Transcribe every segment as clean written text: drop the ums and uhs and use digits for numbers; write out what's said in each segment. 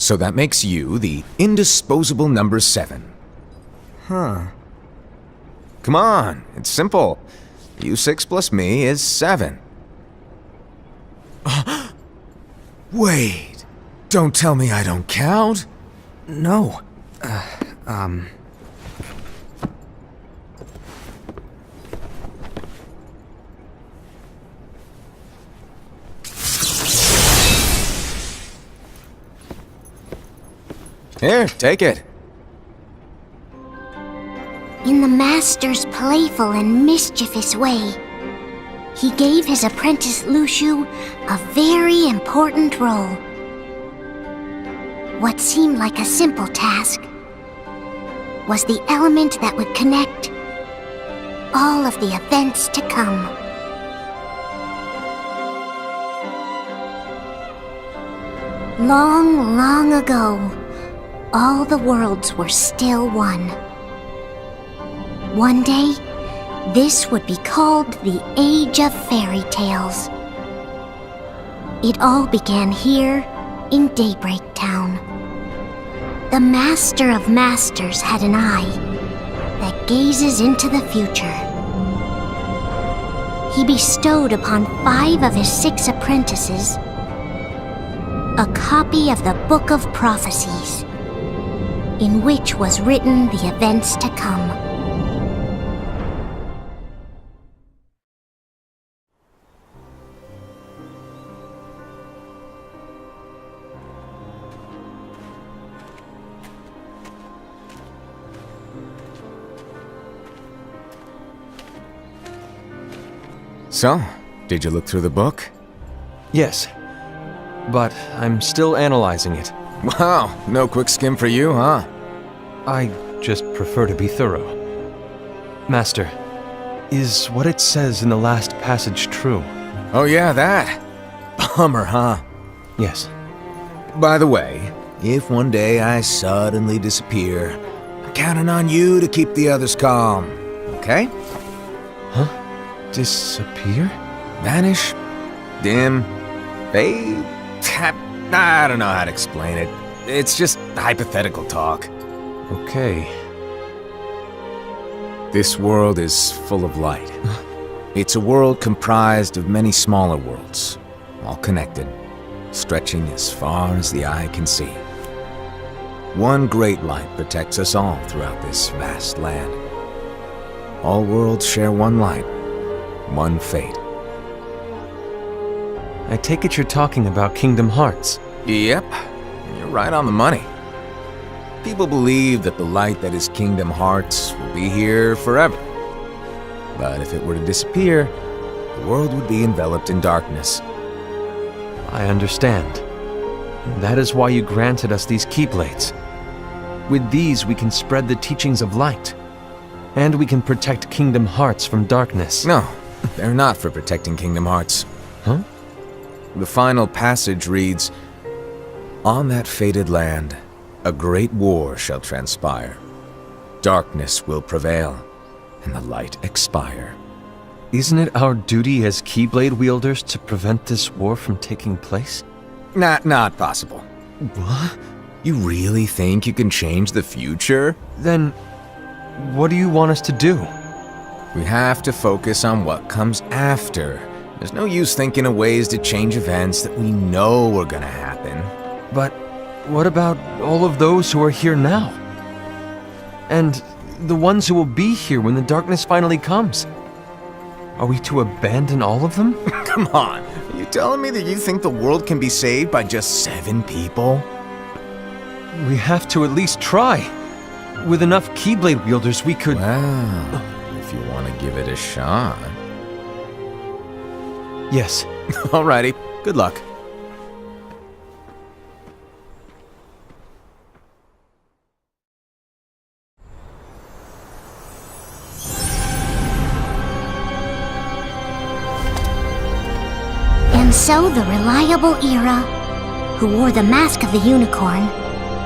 So that makes you the indisposable number 7. Huh. Come on, it's simple. U6 plus me is 7. Wait, don't tell me I don't count? No. Here, take it. In the Master's playful and mischievous way, he gave his apprentice Luciu a very important role. What seemed like a simple task was the element that would connect all of the events to come. Long, long ago, all the worlds were still one. One day, this would be called the Age of Fairy Tales. It all began here in Daybreak Town. The Master of Masters had an eye that gazes into the future. He bestowed upon 5 of his 6 apprentices a copy of the Book of Prophecies, in which was written the events to come. So, did you look through the book? Yes. But I'm still analyzing it. Wow, no quick skim for you, huh? I just prefer to be thorough. Master, is what it says in the last passage true? Oh yeah, that. Bummer, huh? Yes. By the way, if one day I suddenly disappear, I'm counting on you to keep the others calm, okay? Huh? Disappear? Vanish? Dim? Fade? I don't know how to explain it. It's just hypothetical talk. Okay. This world is full of light. It's a world comprised of many smaller worlds, all connected, stretching as far as the eye can see. One great light protects us all throughout this vast land. All worlds share one light, one fate. I take it you're talking about Kingdom Hearts. Yep, you're right on the money. People believe that the light that is Kingdom Hearts will be here forever. But if it were to disappear, the world would be enveloped in darkness. I understand. That is why you granted us these Keyblades. With these, we can spread the teachings of light. And we can protect Kingdom Hearts from darkness. No, they're not for protecting Kingdom Hearts. Huh? The final passage reads, "On that fated land, a great war shall transpire. Darkness will prevail, and the light expire." Isn't it our duty as Keyblade wielders to prevent this war from taking place? Not possible. What? You really think you can change the future? Then, what do you want us to do? We have to focus on what comes after. There's no use thinking of ways to change events that we know are gonna happen. But what about all of those who are here now? And the ones who will be here when the darkness finally comes? Are we to abandon all of them? Come on, are you telling me that you think the world can be saved by just 7 people? We have to at least try. With enough Keyblade wielders, we could... Well, if you want to give it a shot. Yes. Alrighty, good luck. And so the reliable Era, who wore the mask of the unicorn,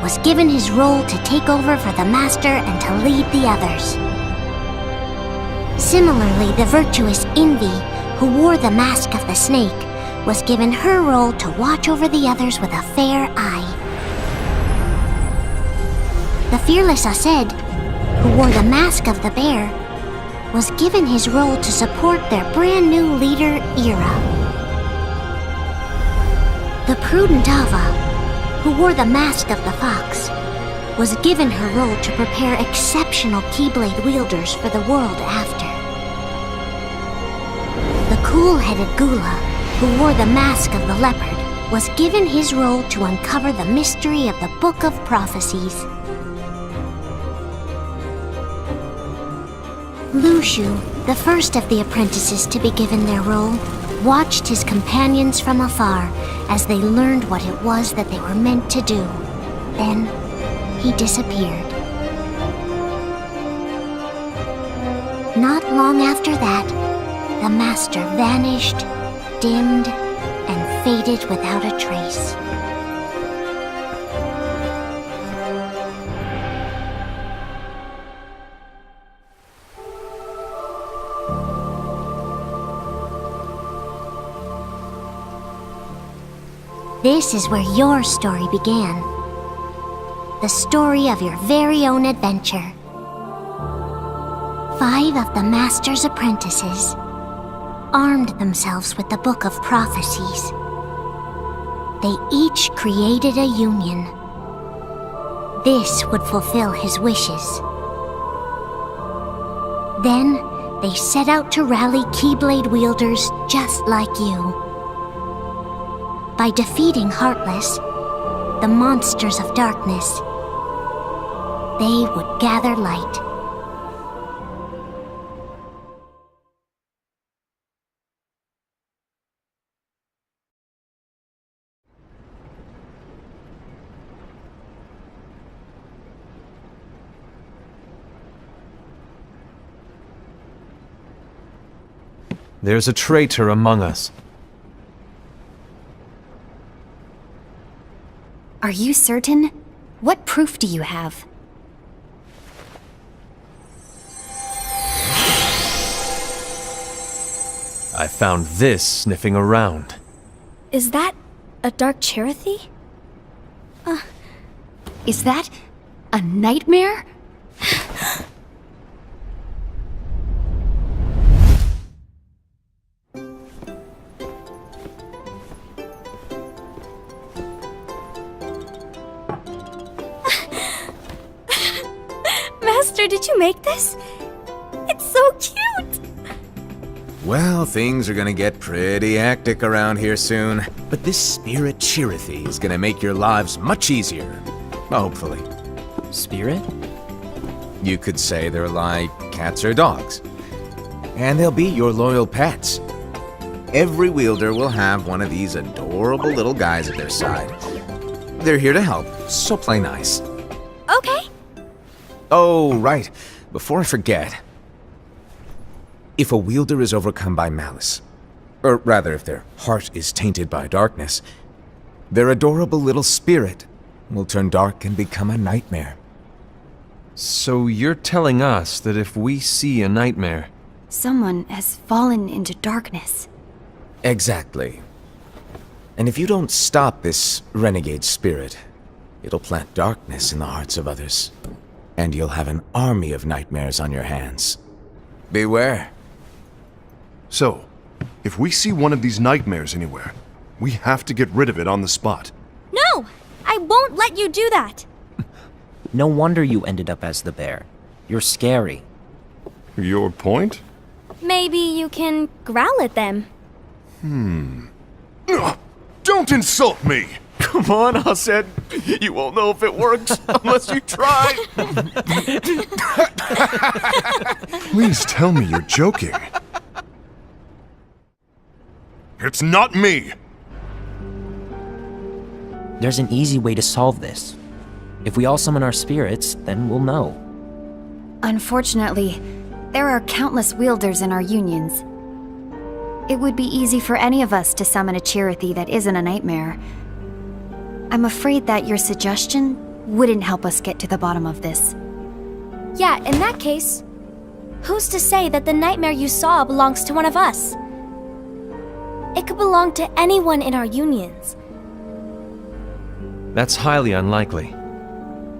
was given his role to take over for the Master and to lead the others. Similarly, the virtuous Envy, who wore the mask of the snake, was given her role to watch over the others with a fair eye. The fearless Ased, who wore the mask of the bear, was given his role to support their brand new leader, Ira. The prudent Ava, who wore the mask of the fox, was given her role to prepare exceptional Keyblade wielders for the world after. The cool-headed Gula, who wore the mask of the leopard, was given his role to uncover the mystery of the Book of Prophecies. Lushu, the first of the apprentices to be given their role, watched his companions from afar as they learned what it was that they were meant to do. Then, he disappeared. Not long after that, the master vanished, dimmed, and faded without a trace. This is where your story began. The story of your very own adventure. 5 of the Master's apprentices armed themselves with the Book of Prophecies. They each created a union. This would fulfill his wishes. Then, they set out to rally Keyblade wielders just like you. By defeating Heartless, the monsters of darkness, they would gather light. There's a traitor among us. Are you certain? What proof do you have? I found this sniffing around. Is that a dark Cherothy? Is that a nightmare? Master, did you make this? It's so cute! Well, things are gonna get pretty hectic around here soon. But this spirit Cherothy is gonna make your lives much easier. Hopefully. Spirit? You could say they're like cats or dogs. And they'll be your loyal pets. Every wielder will have one of these adorable little guys at their side. They're here to help, so play nice. Okay. Oh, right. Before I forget. If a wielder is overcome by malice, or rather if their heart is tainted by darkness, their adorable little spirit will turn dark and become a nightmare. So you're telling us that if we see a nightmare... Someone has fallen into darkness. Exactly. And if you don't stop this renegade spirit, it'll plant darkness in the hearts of others. And you'll have an army of nightmares on your hands. Beware. So, if we see one of these nightmares anywhere, we have to get rid of it on the spot. No! I won't let you do that! No wonder you ended up as the bear. You're scary. Your point? Maybe you can growl at them. Don't insult me! Come on, Ased. You won't know if it works unless you try. Please tell me you're joking. It's not me! There's an easy way to solve this. If we all summon our spirits, then we'll know. Unfortunately, there are countless wielders in our unions. It would be easy for any of us to summon a Cherothy that isn't a nightmare. I'm afraid that your suggestion wouldn't help us get to the bottom of this. Yeah, in that case, who's to say that the nightmare you saw belongs to one of us? It could belong to anyone in our unions. That's highly unlikely.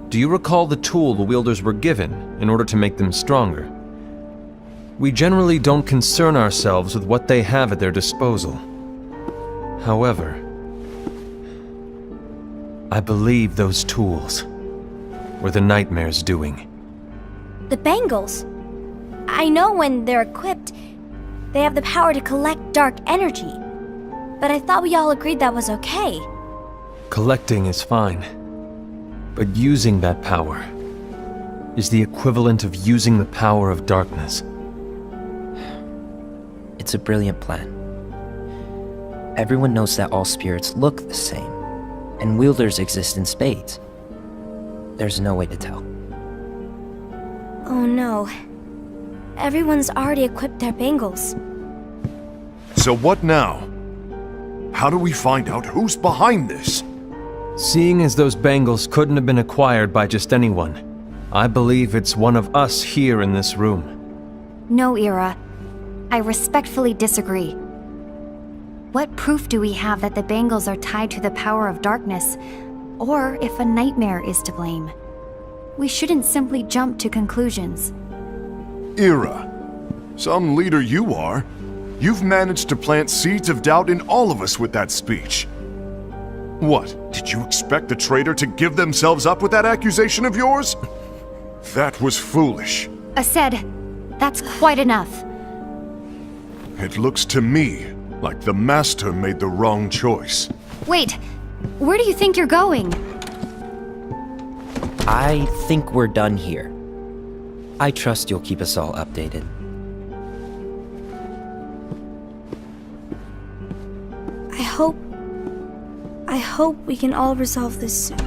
Do you recall the tool the wielders were given in order to make them stronger? We generally don't concern ourselves with what they have at their disposal. However, I believe those tools were the Nightmare's doing. The bangles. I know when they're equipped, they have the power to collect dark energy. But I thought we all agreed that was okay. Collecting is fine, but using that power is the equivalent of using the power of darkness. It's a brilliant plan. Everyone knows that all spirits look the same, and wielders exist in spades. There's no way to tell. Oh no. Everyone's already equipped their bangles. So what now? How do we find out who's behind this? Seeing as those bangles couldn't have been acquired by just anyone, I believe it's one of us here in this room. No, Ira. I respectfully disagree. What proof do we have that the bangles are tied to the power of darkness, or if a nightmare is to blame? We shouldn't simply jump to conclusions. Ira, some leader you are. You've managed to plant seeds of doubt in all of us with that speech. What, did you expect the traitor to give themselves up with that accusation of yours? That was foolish. Ased, that's quite enough. It looks to me like the Master made the wrong choice. Wait, where do you think you're going? I think we're done here. I trust you'll keep us all updated. I hope we can all resolve this soon.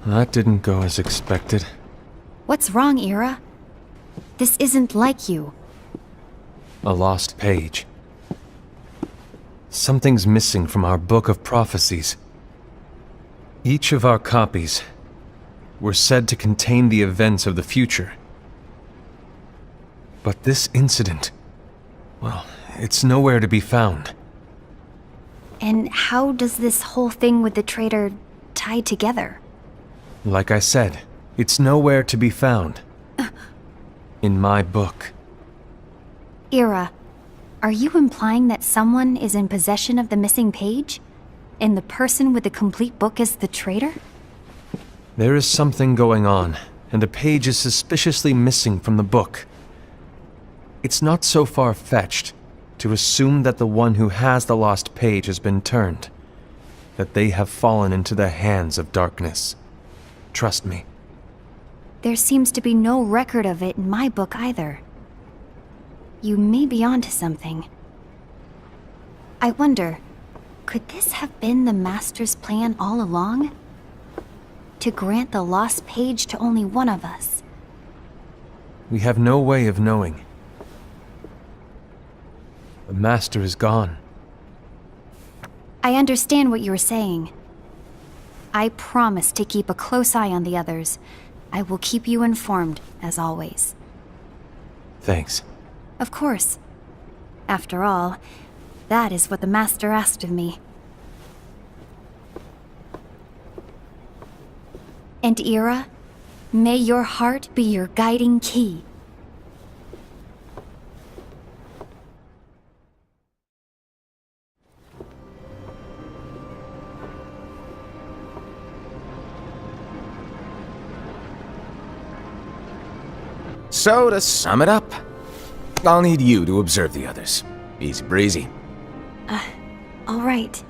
That didn't go as expected. What's wrong, Ira? This isn't like you. A lost page. Something's missing from our book of prophecies. Each of our copies were said to contain the events of the future. But this incident, well, it's nowhere to be found. And how does this whole thing with the traitor tie together? Like I said, it's nowhere to be found. In my book. Ira, are you implying that someone is in possession of the missing page? And the person with the complete book is the traitor? There is something going on, and the page is suspiciously missing from the book. It's not so far-fetched to assume that the one who has the lost page has been turned, that they have fallen into the hands of darkness. Trust me. There seems to be no record of it in my book either. You may be onto something. I wonder, could this have been the Master's plan all along? To grant the lost page to only one of us? We have no way of knowing. The Master is gone. I understand what you're saying. I promise to keep a close eye on the others. I will keep you informed, as always. Thanks. Of course. After all, that is what the Master asked of me. And Ira, may your heart be your guiding key. So, to sum it up, I'll need you to observe the others. Easy breezy. All right.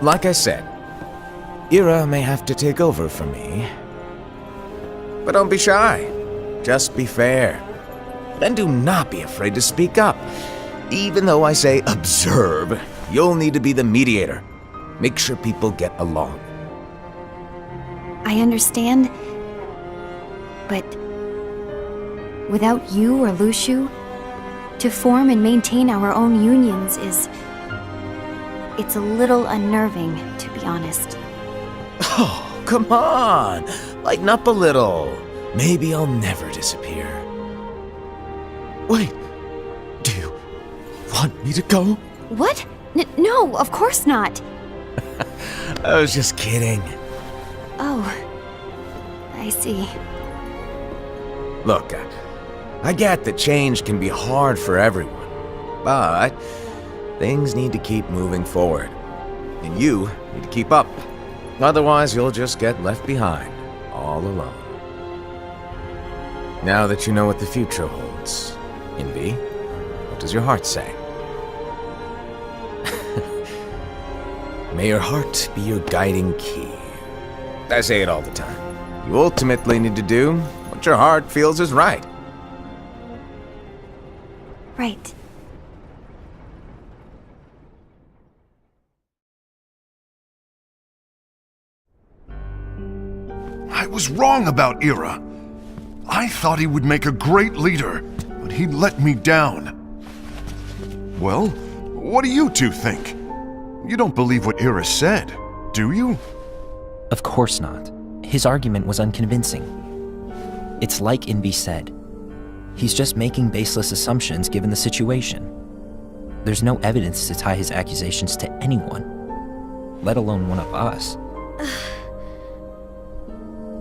Like I said, Ira may have to take over for me. But don't be shy. Just be fair. And do not be afraid to speak up. Even though I say observe, you'll need to be the mediator. Make sure people get along. I understand. But without you or Luciu, to form and maintain our own unions it's a little unnerving, to be honest. Oh, come on! Lighten up a little. Maybe I'll never disappear. Wait, do you want me to go? What? No, of course not. I was just kidding. Oh, I see. Look, I get that change can be hard for everyone, but things need to keep moving forward. And you need to keep up. Otherwise, you'll just get left behind, all alone. Now that you know what the future holds, Envy, what does your heart say? May your heart be your guiding key. I say it all the time. You ultimately need to do what your heart feels is right. Right. I was wrong about Ira. I thought he would make a great leader, but he let me down. Well, what do you two think? You don't believe what Ira said, do you? Of course not. His argument was unconvincing. It's like Envy said. He's just making baseless assumptions given the situation. There's no evidence to tie his accusations to anyone, let alone one of us.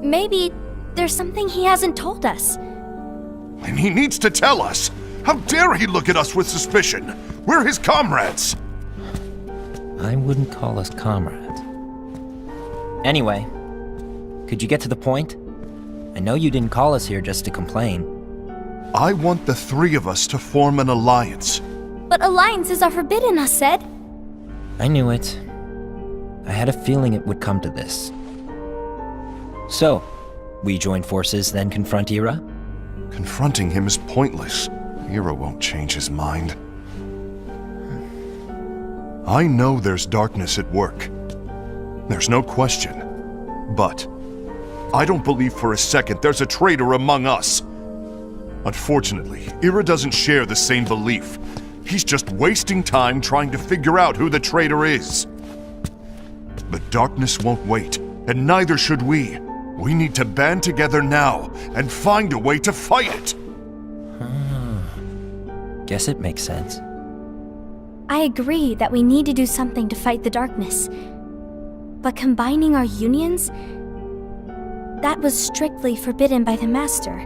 Maybe there's something he hasn't told us. And he needs to tell us. How dare he look at us with suspicion? We're his comrades. I wouldn't call us comrades. Anyway, could you get to the point? I know you didn't call us here just to complain. I want the three of us to form an alliance. But alliances are forbidden, us said. I knew it. I had a feeling it would come to this. So, we join forces, then confront Ira? Confronting him is pointless. Ira won't change his mind. I know there's darkness at work. There's no question. But I don't believe for a second there's a traitor among us. Unfortunately, Ira doesn't share the same belief. He's just wasting time trying to figure out who the traitor is. But darkness won't wait, and neither should we. We need to band together now and find a way to fight it. Guess it makes sense. I agree that we need to do something to fight the darkness. But combining our unions? That was strictly forbidden by the Master.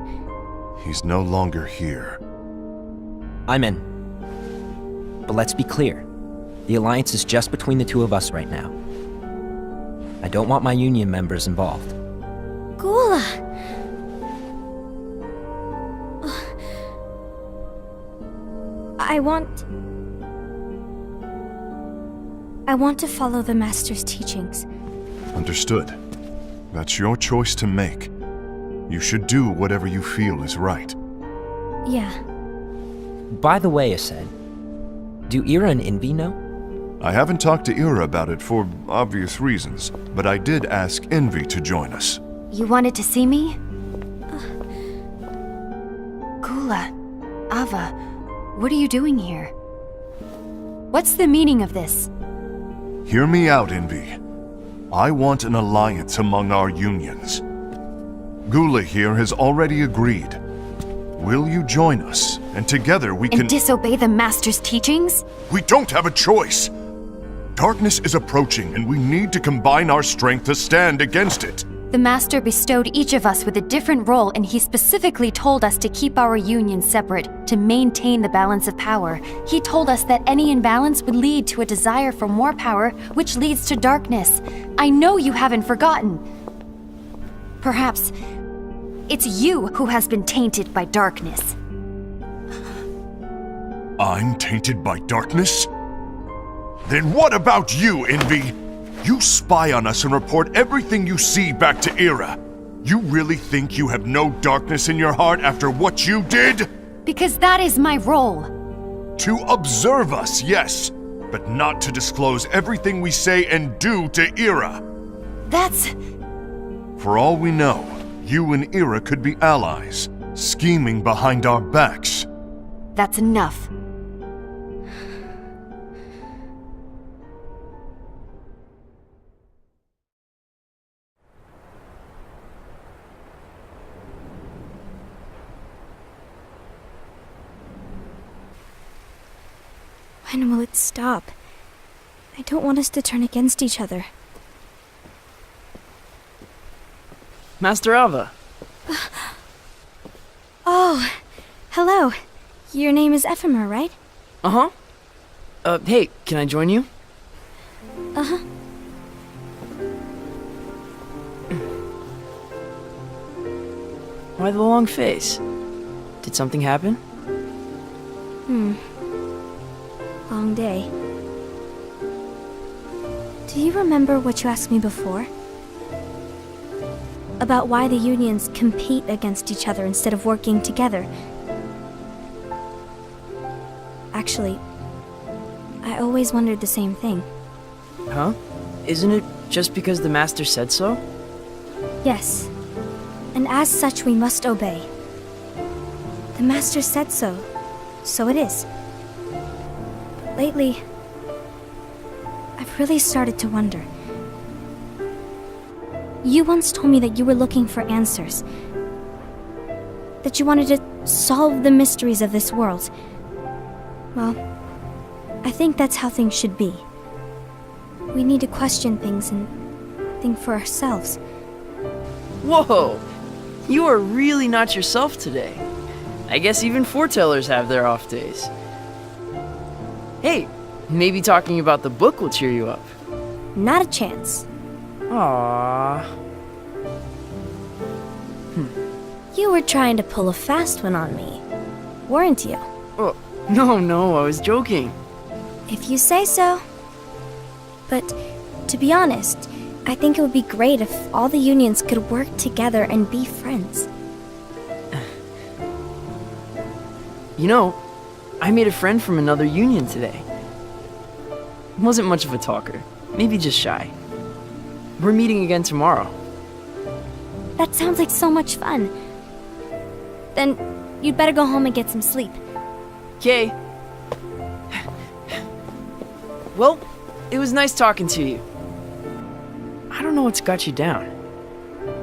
He's no longer here. I'm in. But let's be clear. The alliance is just between the two of us right now. I don't want my union members involved. Gula! I want to follow the Master's teachings. Understood. That's your choice to make. You should do whatever you feel is right. Yeah. By the way, Ased, do Ira and Envy know? I haven't talked to Ira about it for obvious reasons, but I did ask Envy to join us. You wanted to see me? Gula, Ava, what are you doing here? What's the meaning of this? Hear me out, Envy. I want an alliance among our unions. Gula here has already agreed. Will you join us? And together we can— And disobey the Master's teachings? We don't have a choice! Darkness is approaching, and we need to combine our strength to stand against it. The Master bestowed each of us with a different role, and he specifically told us to keep our union separate, to maintain the balance of power. He told us that any imbalance would lead to a desire for more power, which leads to darkness. I know you haven't forgotten. Perhaps it's you who has been tainted by darkness. I'm tainted by darkness? Then what about you, Envy? You spy on us and report everything you see back to Ira. You really think you have no darkness in your heart after what you did? Because that is my role. To observe us, yes, but not to disclose everything we say and do to Ira. That's... For all we know, you and Ira could be allies, scheming behind our backs. that's enough. When will it stop? I don't want us to turn against each other. Master Alva. Oh, hello. Your name is Ephemer, right? Uh-huh. Hey, can I join you? Uh-huh. Why the long face? Did something happen? Long day. Do you remember what you asked me before? About why the unions compete against each other instead of working together. Actually, I always wondered the same thing. Huh? Isn't it just because the Master said so? Yes. And as such, we must obey. The Master said so, so it is. But lately, I've really started to wonder. You once told me that you were looking for answers. That you wanted to solve the mysteries of this world. Well, I think that's how things should be. We need to question things and think for ourselves. Whoa! You are really not yourself today. I guess even foretellers have their off days. Hey, maybe talking about the book will cheer you up. Not a chance. Aww. You were trying to pull a fast one on me, weren't you? Oh, no, I was joking. If you say so. But, to be honest, I think it would be great if all the unions could work together and be friends. You know, I made a friend from another union today. Wasn't much of a talker, maybe just shy. We're meeting again tomorrow. That sounds like so much fun. Then, you'd better go home and get some sleep. Okay. Well, it was nice talking to you. I don't know what's got you down,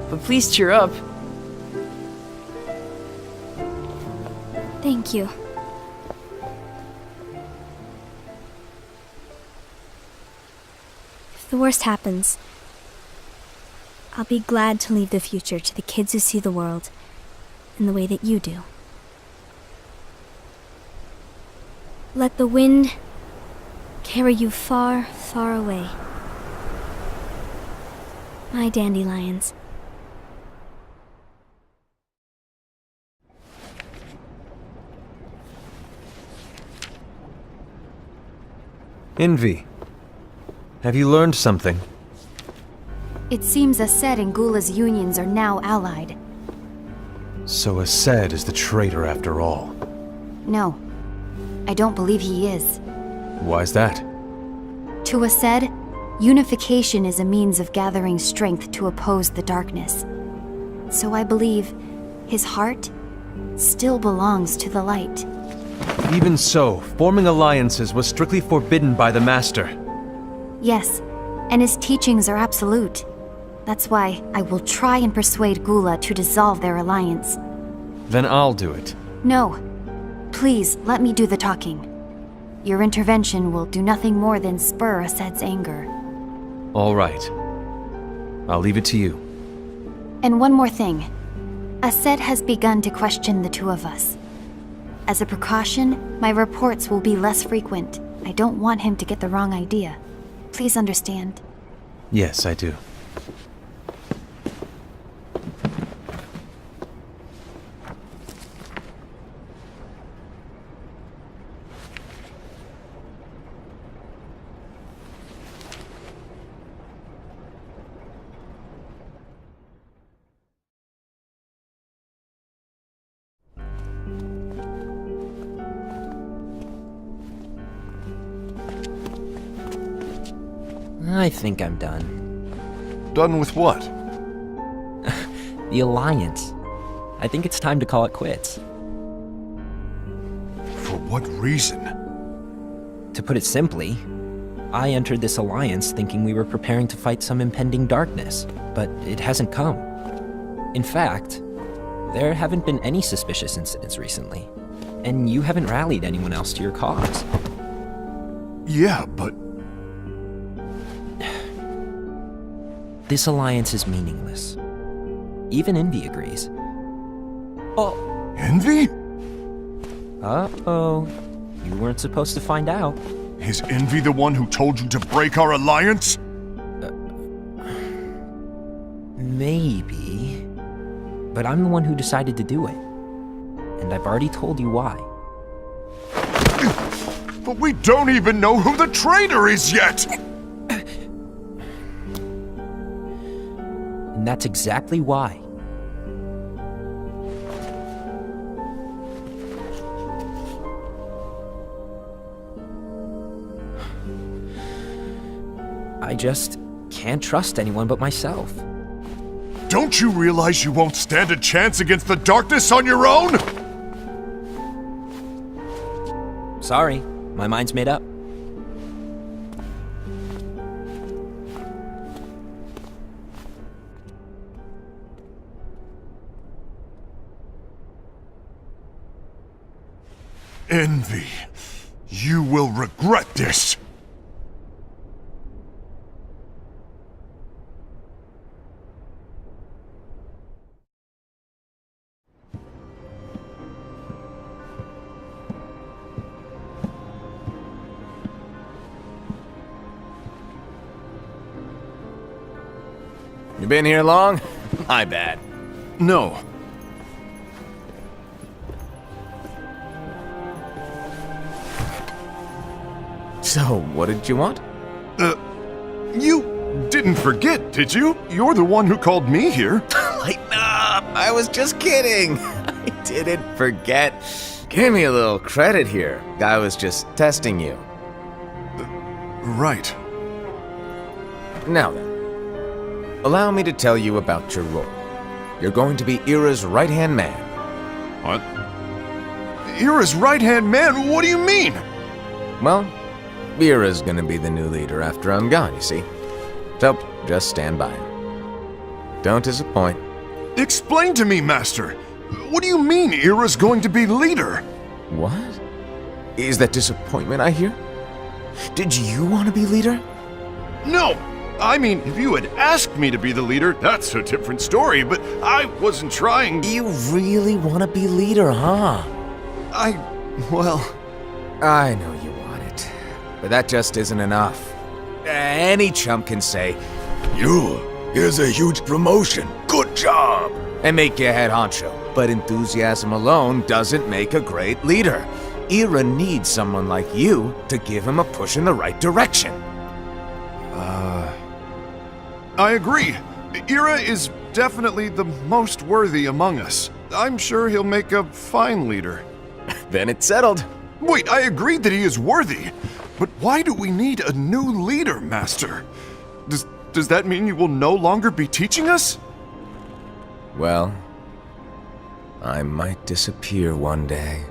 but please cheer up. Thank you. If the worst happens, I'll be glad to leave the future to the kids who see the world in the way that you do. Let the wind carry you far, far away. My dandelions. Envy. Have you learned something? It seems Ased and Gula's unions are now allied. So Ased is the traitor after all. No, I don't believe he is. Why's that? To Ased, unification is a means of gathering strength to oppose the darkness. So I believe his heart still belongs to the light. Even so, forming alliances was strictly forbidden by the Master. Yes, and his teachings are absolute. That's why I will try and persuade Gula to dissolve their alliance. Then I'll do it. No. Please, let me do the talking. Your intervention will do nothing more than spur Ased's anger. All right. I'll leave it to you. And one more thing. Ased has begun to question the two of us. As a precaution, my reports will be less frequent. I don't want him to get the wrong idea. Please understand. Yes, I do. I think I'm done. Done with what? The Alliance. I think it's time to call it quits. For what reason? To put it simply, I entered this alliance thinking we were preparing to fight some impending darkness, but it hasn't come. In fact, there haven't been any suspicious incidents recently, and you haven't rallied anyone else to your cause. Yeah, but This alliance is meaningless. Even Envy agrees. Oh. Envy? Uh-oh. You weren't supposed to find out. Is Envy the one who told you to break our alliance? Maybe. But I'm the one who decided to do it. And I've already told you why. But we don't even know who the traitor is yet! And that's exactly why. I just can't trust anyone but myself. Don't you realize you won't stand a chance against the darkness on your own? Sorry, my mind's made up. Envy, you will regret this. You been here long? My bad. No. So, what did you want? You didn't forget, did you? You're the one who called me here. Lighten up! I was just kidding! I didn't forget. Give me a little credit here. I was just testing you. Right. Now then, allow me to tell you about your role. You're going to be Ira's right-hand man. What? Ira's right-hand man? What do you mean? Well, Ira's gonna be the new leader after I'm gone, you see. So, just stand by. Don't disappoint. Explain to me, Master. What do you mean Ira's going to be leader? What? Is that disappointment I hear? Did you want to be leader? No! I mean, if you had asked me to be the leader, that's a different story, but I wasn't trying. You really want to be leader, huh? Well... I know you want it, but that just isn't enough. Any chump can say, here's a huge promotion, good job, and make you head honcho. But enthusiasm alone doesn't make a great leader. Ira needs someone like you to give him a push in the right direction. I agree. Ira is definitely the most worthy among us. I'm sure he'll make a fine leader. Then it's settled. Wait, I agreed that he is worthy. But why do we need a new leader, Master? Does that mean you will no longer be teaching us? Well, I might disappear one day.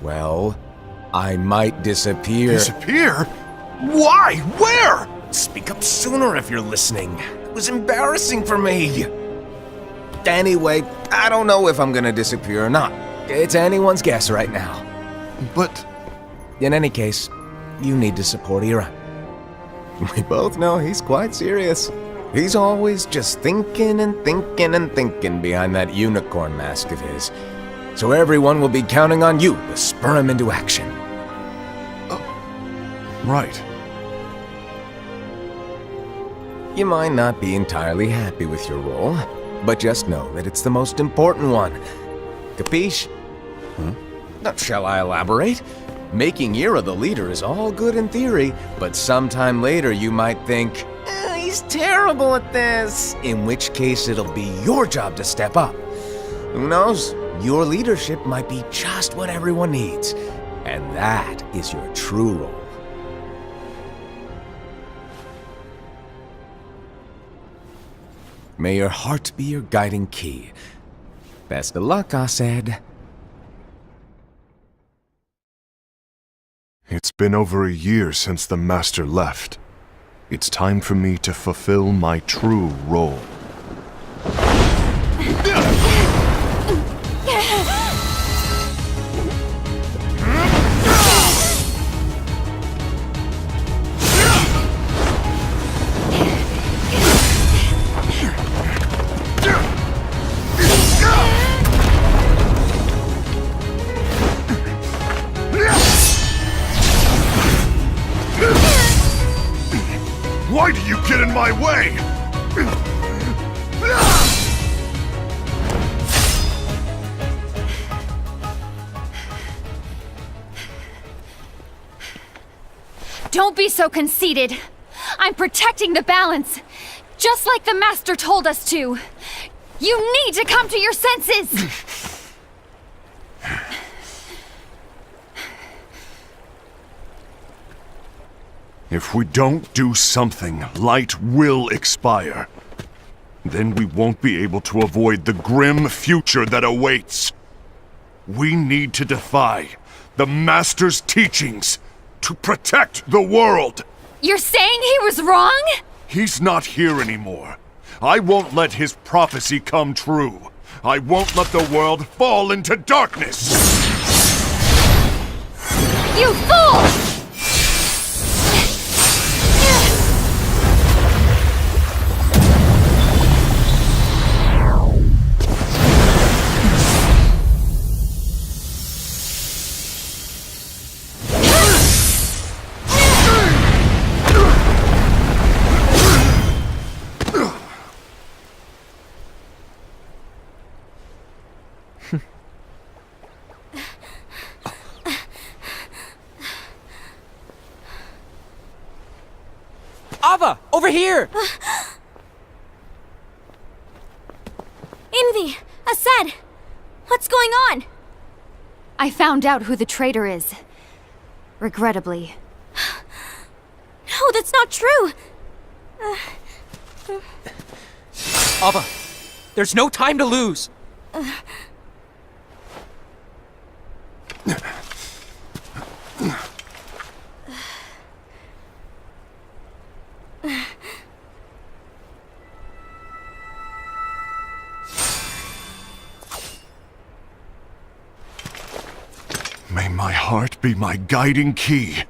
Well, I might disappear. Disappear? Why? Where? Speak up sooner if you're listening. It was embarrassing for me. Anyway, I don't know if I'm gonna disappear or not. It's anyone's guess right now. But... In any case, you need to support Ira. We both know he's quite serious. He's always just thinking and thinking and thinking behind that unicorn mask of his. So everyone will be counting on you to spur him into action. Right. You might not be entirely happy with your role, but just know that it's the most important one. Capiche? Now, shall I elaborate? Making Ira the leader is all good in theory, but sometime later you might think, he's terrible at this, in which case it'll be your job to step up. Who knows? Your leadership might be just what everyone needs, and that is your true role. May your heart be your guiding key. Best of luck, I said. It's been over a year since the Master left. It's time for me to fulfill my true role. you get in my way! Don't be so conceited. I'm protecting the balance, just like the Master told us to. You need to come to your senses! If we don't do something, light will expire. Then we won't be able to avoid the grim future that awaits. We need to defy the Master's teachings to protect the world. You're saying he was wrong? He's not here anymore. I won't let his prophecy come true. I won't let the world fall into darkness. You fool! Ava, over here! Envy! Asad! What's going on? I found out who the traitor is. Regrettably. No, that's not true! Ava, there's no time to lose. May my heart be my guiding key.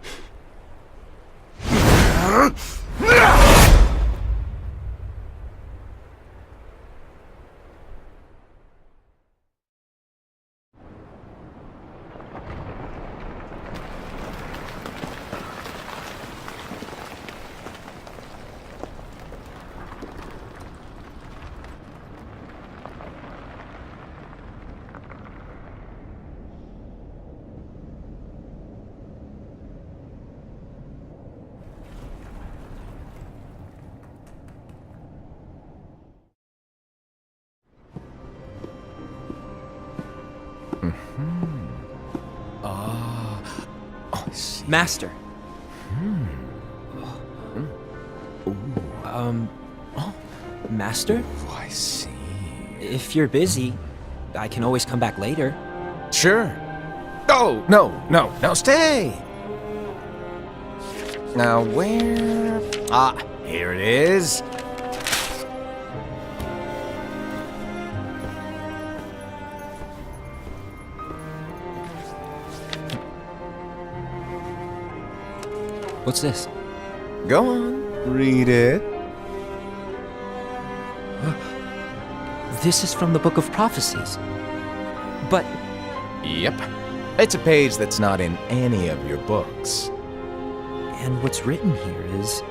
Master. Master? Oh, I see. If you're busy, I can always come back later. Sure. Oh, no, stay! Now, where... Ah, here it is. What's this? Go on, read it. This is from the Book of Prophecies. But Yep. It's a page that's not in any of your books. and what's written here is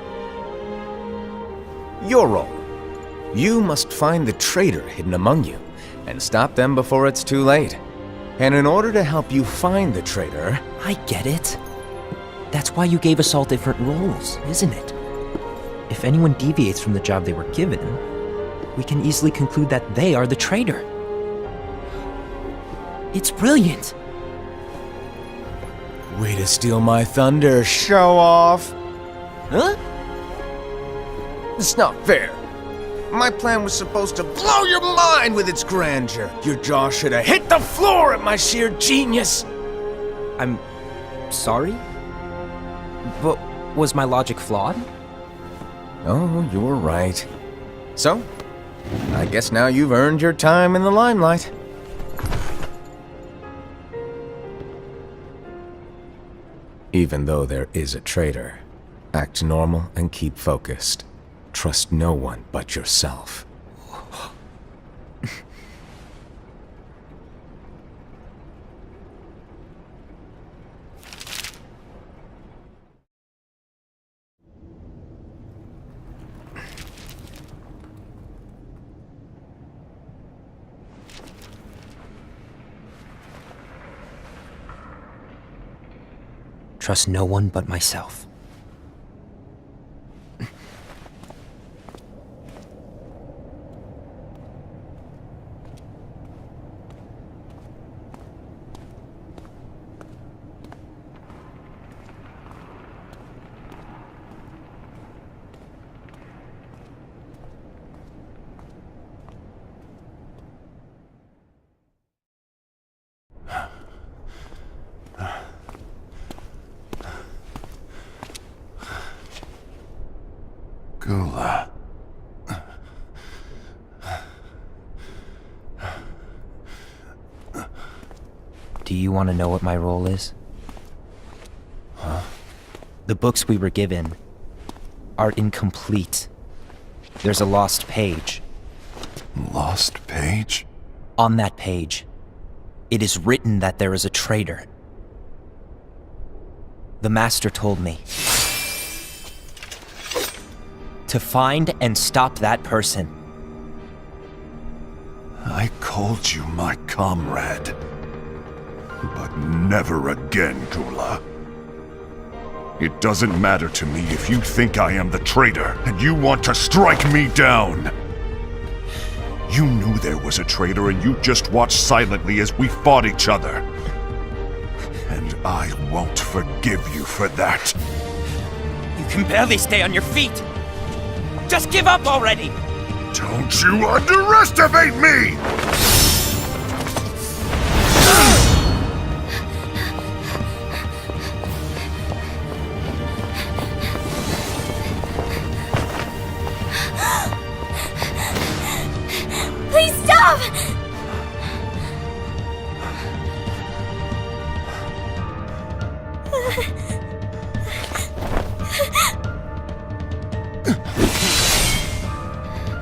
Your role. You must find the traitor hidden among you, and stop them before it's too late. And in order to help you find the traitor... I get it. That's why you gave us all different roles, isn't it? If anyone deviates from the job they were given, we can easily conclude that they are the traitor. It's brilliant. Way to steal my thunder, show off! Huh? It's not fair. My plan was supposed to blow your mind with its grandeur. Your jaw should have hit the floor at my sheer genius. I'm sorry? But was my logic flawed? Oh, you're right. So, I guess now you've earned your time in the limelight. Even though there is a traitor, act normal and keep focused. Trust no one but yourself. Trust no one but myself. Gula. Do you want to know what my role is? Huh? The books we were given are incomplete. There's a lost page. Lost page? On that page, it is written that there is a traitor. The Master told me to find and stop that person. I called you my comrade. But never again, Gula. It doesn't matter to me if you think I am the traitor and you want to strike me down. You knew there was a traitor and you just watched silently as we fought each other. And I won't forgive you for that. You can barely stay on your feet. Just give up already! Don't you underestimate me! Please stop!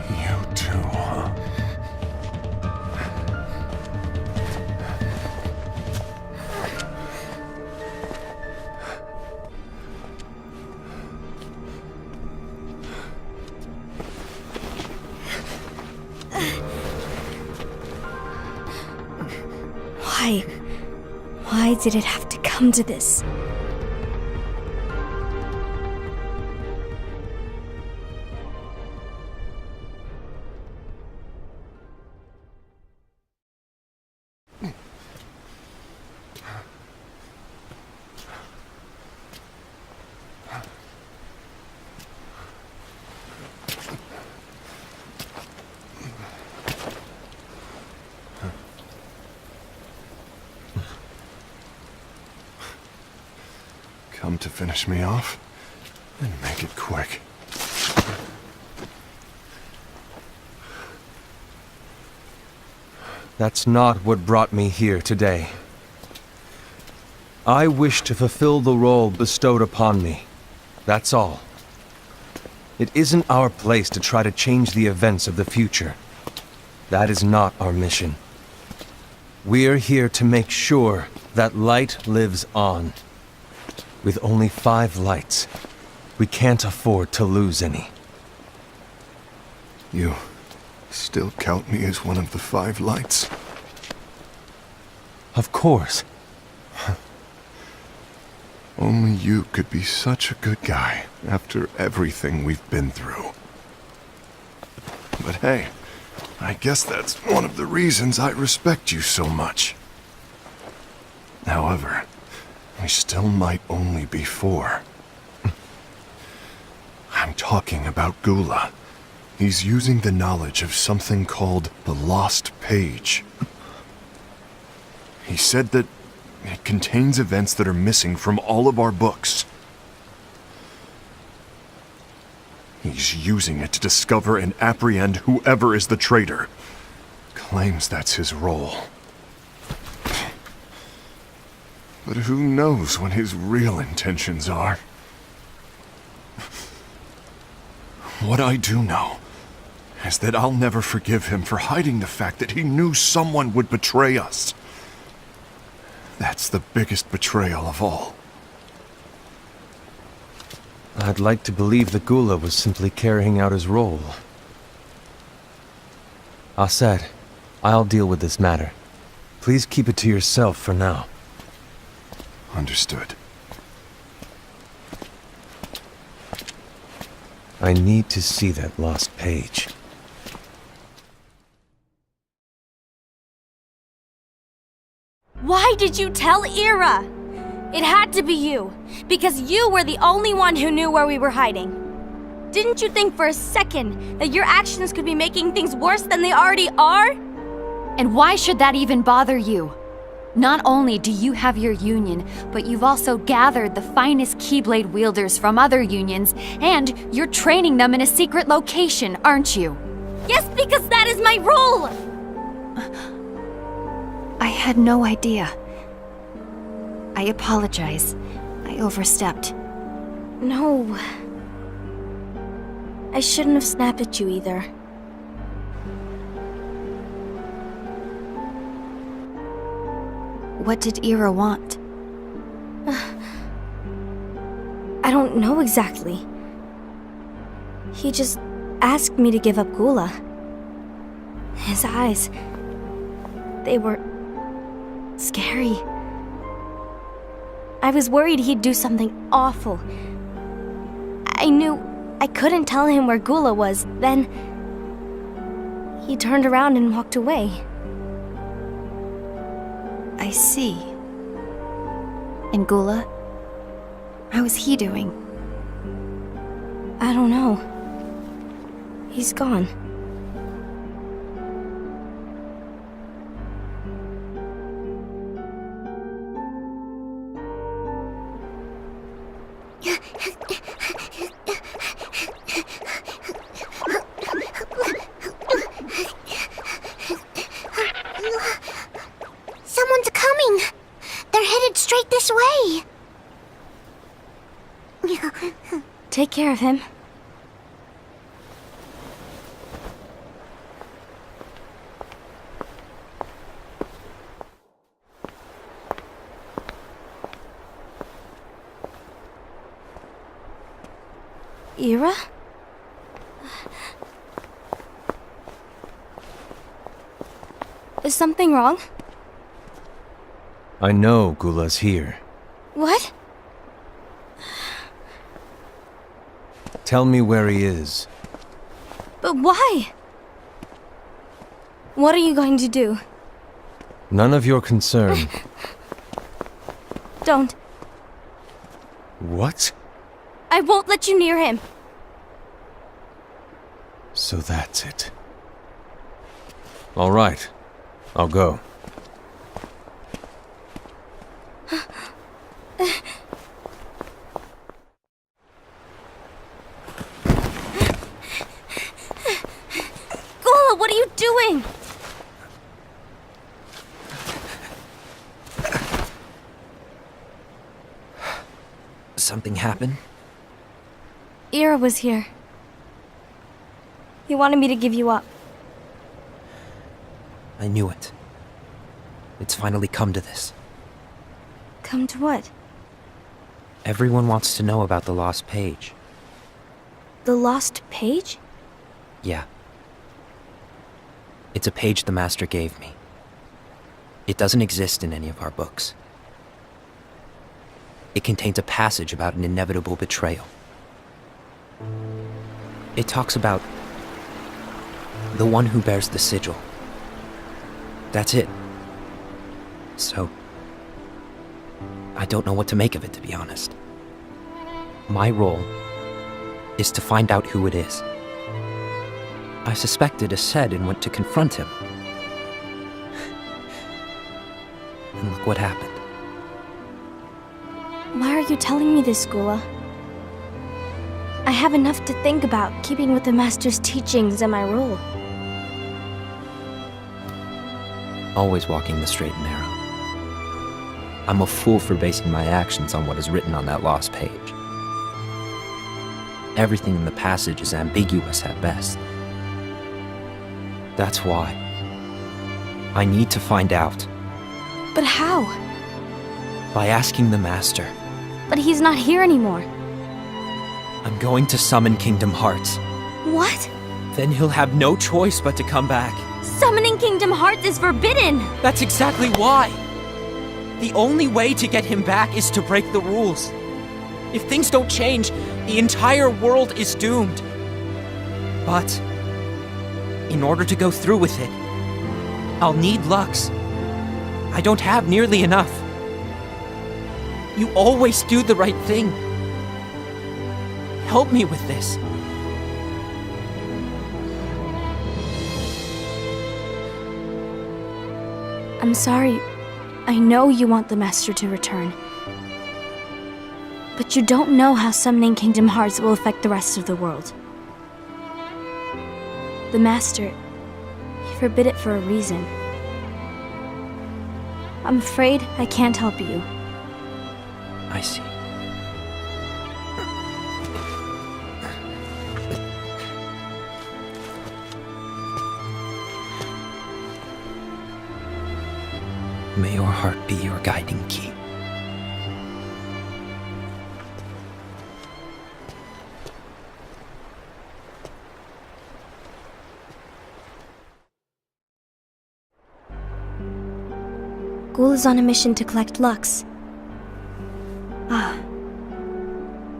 You too, huh? Why? Why did it have to come to this? Come to finish me off? Then make it quick. That's not what brought me here today. I wish to fulfill the role bestowed upon me. That's all. It isn't our place to try to change the events of the future. That is not our mission. We're here to make sure that light lives on. With only 5 lights, we can't afford to lose any. You still count me as one of the 5 lights? Of course. Only you could be such a good guy after everything we've been through. But hey, I guess that's one of the reasons I respect you so much. However, we still might only be 4. I'm talking about Gula. He's using the knowledge of something called the Lost Page. He said that it contains events that are missing from all of our books. He's using it to discover and apprehend whoever is the traitor. Claims that's his role. But who knows what his real intentions are? What I do know is that I'll never forgive him for hiding the fact that he knew someone would betray us. That's the biggest betrayal of all. I'd like to believe that Gula was simply carrying out his role. Aset, I'll deal with this matter. Please keep it to yourself for now. Understood. I need to see that lost page. Why did you tell Ira? It had to be you, because you were the only one who knew where we were hiding. Didn't you think for a second that your actions could be making things worse than they already are? And why should that even bother you? Not only do you have your union, but you've also gathered the finest Keyblade wielders from other unions, and you're training them in a secret location, aren't you? Yes, because that is my role! I had no idea. I apologize. I overstepped. No. I shouldn't have snapped at you either. What did Ira want? I don't know exactly. He just asked me to give up Gula. His eyes, they were scary. I was worried he'd do something awful. I knew I couldn't tell him where Gula was. Then he turned around and walked away. I see. And Gula? How is he doing? I don't know. He's gone. Someone's coming! They're headed straight this way! Take care of him. Ira? Is something wrong? I know Gula's here. What? Tell me where he is. But why? What are you going to do? None of your concern. Don't. What? I won't let you near him. So that's it. All right. I'll go. Gula, what are you doing? Something happened? Ira was here. He wanted me to give you up. I knew it. It's finally come to this. Come to what? Everyone wants to know about the lost page. The lost page? Yeah. It's a page the Master gave me. It doesn't exist in any of our books. It contains a passage about an inevitable betrayal. It talks about the one who bears the sigil. That's it. So, I don't know what to make of it, to be honest. My role is to find out who it is. I suspected Ased and went to confront him. And look what happened. Why are you telling me this, Gula? I have enough to think about, keeping with the Master's teachings and my role. Always walking the straight and narrow. I'm a fool for basing my actions on what is written on that lost page. Everything in the passage is ambiguous at best. That's why I need to find out. But how? By asking the Master. But he's not here anymore. I'm going to summon Kingdom Hearts. What? Then he'll have no choice but to come back. Summoning Kingdom Hearts is forbidden! That's exactly why! The only way to get him back is to break the rules. If things don't change, The entire world is doomed. But in order to go through with it, I'll need Lux. I don't have nearly enough. You always do the right thing. Help me with this. I'm sorry. I know you want the Master to return. But you don't know how summoning Kingdom Hearts will affect the rest of the world. The Master, he forbid it for a reason. I'm afraid I can't help you. I see. May your heart be your guiding key. Ghoul is on a mission to collect Lux. Ah.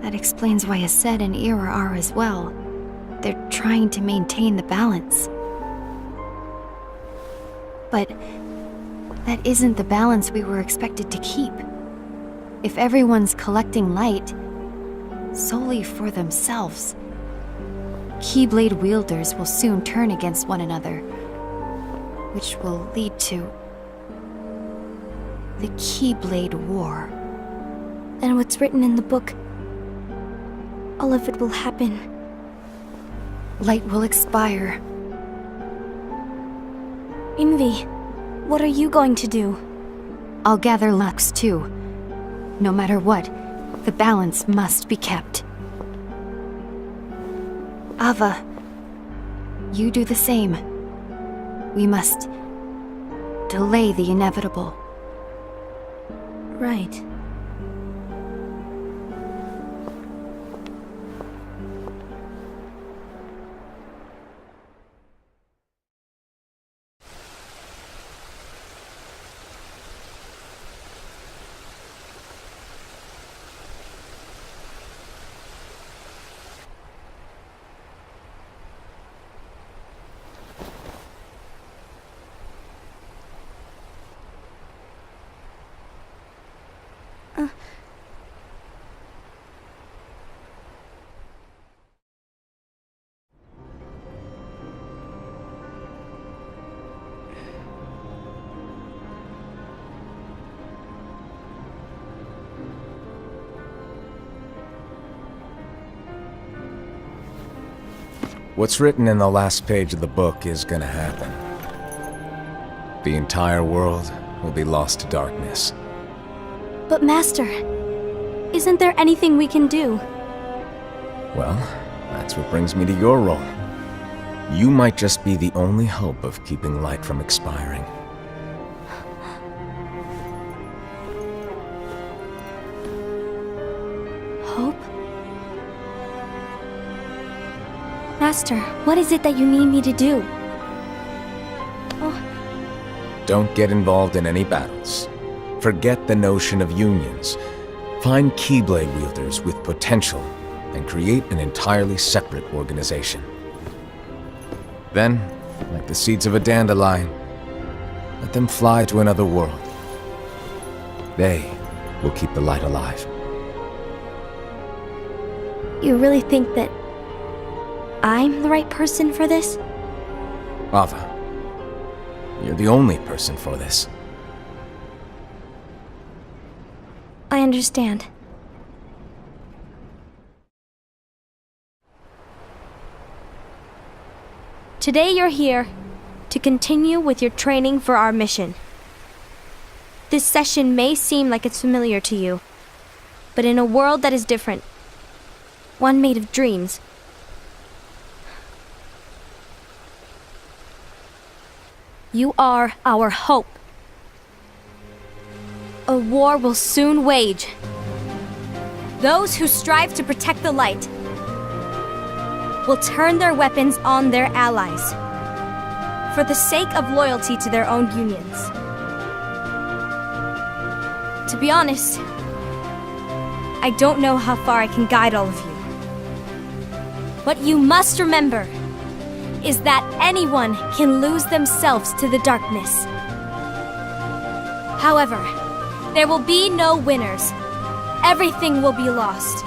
That explains why Aced and Ira are as well. They're trying to maintain the balance. But that isn't the balance we were expected to keep. If everyone's collecting light solely for themselves, Keyblade wielders will soon turn against one another, which will lead to the Keyblade War. Then what's written in the book, all of it will happen. Light will expire. Envy, what are you going to do? I'll gather Lux too. No matter what, the balance must be kept. Ava, you do the same. We must delay the inevitable. Right. What's written in the last page of the book is gonna happen. The entire world will be lost to darkness. But Master, isn't there anything we can do? Well, that's what brings me to your role. You might just be the only hope of keeping light from expiring. Hope? Master, what is it that you need me to do? Don't get involved in any battles. Forget the notion of unions. Find Keyblade wielders with potential and create an entirely separate organization. Then, like the seeds of a dandelion, let them fly to another world. They will keep the light alive. You really think that I'm the right person for this? Ava, you're the only person for this. I understand. Today you're here to continue with your training for our mission. This session may seem like it's familiar to you, but in a world that is different, one made of dreams, you are our hope. A war will soon wage. Those who strive to protect the light will turn their weapons on their allies for the sake of loyalty to their own unions. To be honest, I don't know how far I can guide all of you. What you must remember is that anyone can lose themselves to the darkness. However, there will be no winners. Everything will be lost.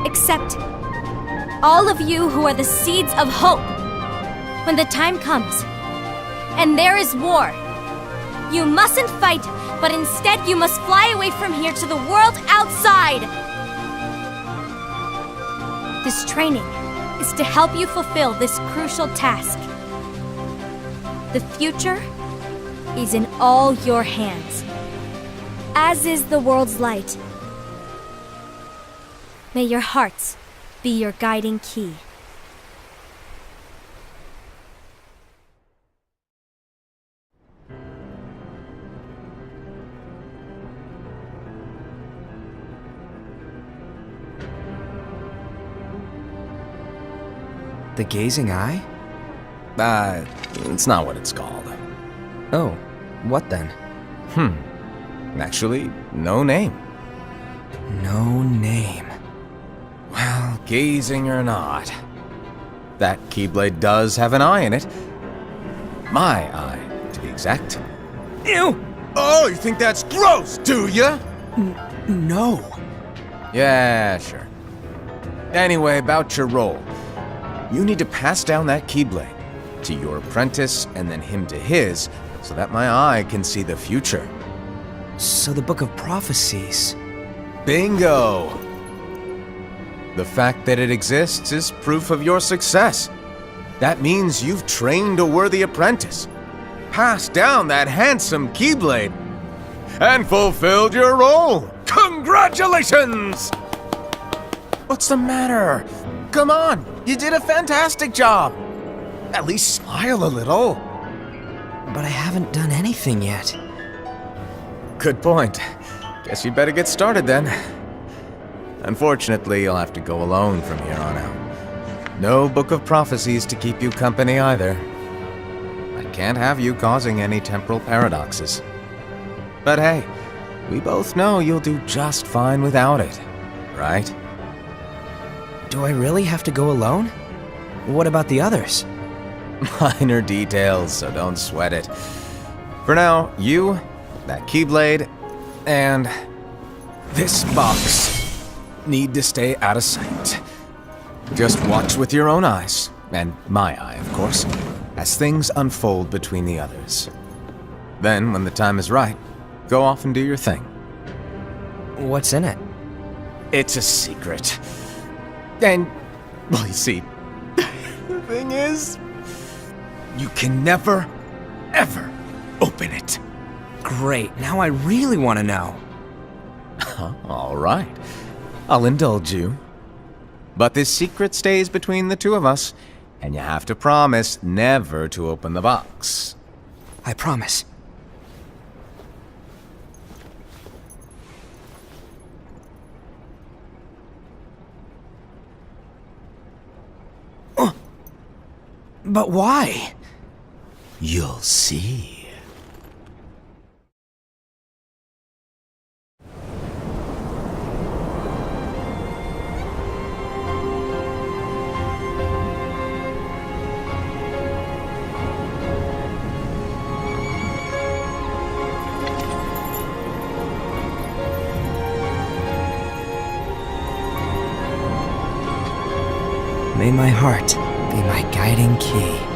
Except all of you who are the seeds of hope. When the time comes, and there is war, you mustn't fight, but instead you must fly away from here to the world outside. This training is to help you fulfill this crucial task. The future is in all your hands, as is the world's light. May your hearts be your guiding key. The gazing eye? It's not what it's called. Oh, what then? Actually, no name. No name. Well, gazing or not, that Keyblade does have an eye in it. My eye, to be exact. Ew! Oh, you think that's gross, do ya? No. Yeah, sure. Anyway, about your role. You need to pass down that Keyblade to your apprentice and then him to his, so that my eye can see the future. So the Book of Prophecies. Bingo! The fact that it exists is proof of your success. That means you've trained a worthy apprentice, passed down that handsome Keyblade, and fulfilled your role. Congratulations! What's the matter? Come on, you did a fantastic job. At least smile a little. But I haven't done anything yet. Good point. Guess you better get started then. Unfortunately, you'll have to go alone from here on out. No Book of Prophecies to keep you company either. I can't have you causing any temporal paradoxes. But hey, we both know you'll do just fine without it, right? Do I really have to go alone? What about the others? Minor details, so don't sweat it. For now, you, that Keyblade, and this box need to stay out of sight. Just watch with your own eyes, and my eye, of course, as things unfold between the others. Then, when the time is right, go off and do your thing. What's in it? It's a secret. And, well, you see, the thing is, you can never, ever open it. Great, now I really want to know. All right. I'll indulge you. But this secret stays between the two of us, and you have to promise never to open the box. I promise. But why? You'll see. May my heart be my guiding key.